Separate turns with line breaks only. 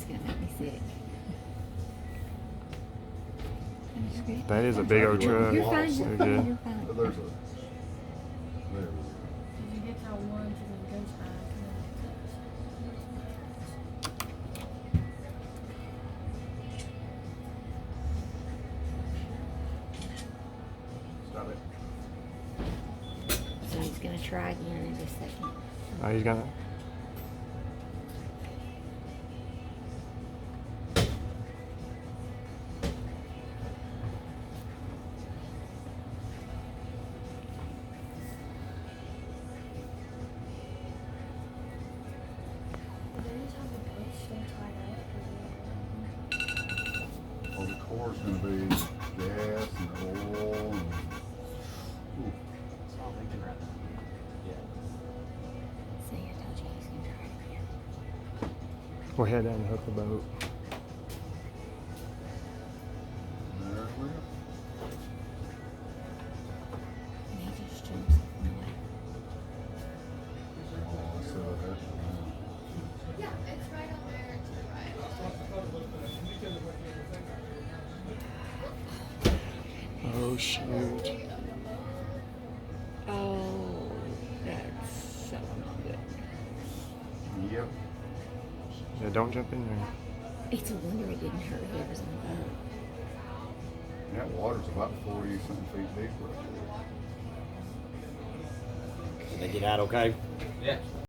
gonna make me sick.
That is a big old truck.
You're fine.
So
You're
good.
fine. You're fine.
There's a. There we go.
You get that once and then it goes back and then
Stop it.
So he's gonna try again in just a second.
Oh, he's gonna.
Oh, the core's gonna be gas and oil and. Ooh.
It's all thinking right now. Yeah.
See, I told you he's gonna try it again.
We'll head down and hook the boat.
There we go.
And he just jumps up and away.
Oh, so that's.
Yeah, it's right on there to the right.
Oh shoot.
Oh, that's so not good.
Yep.
Yeah, don't jump in there.
It's a wonder it didn't hurt whoever's on the boat.
That water's about 40-something feet deep right there.
Did they get out okay?
Yeah.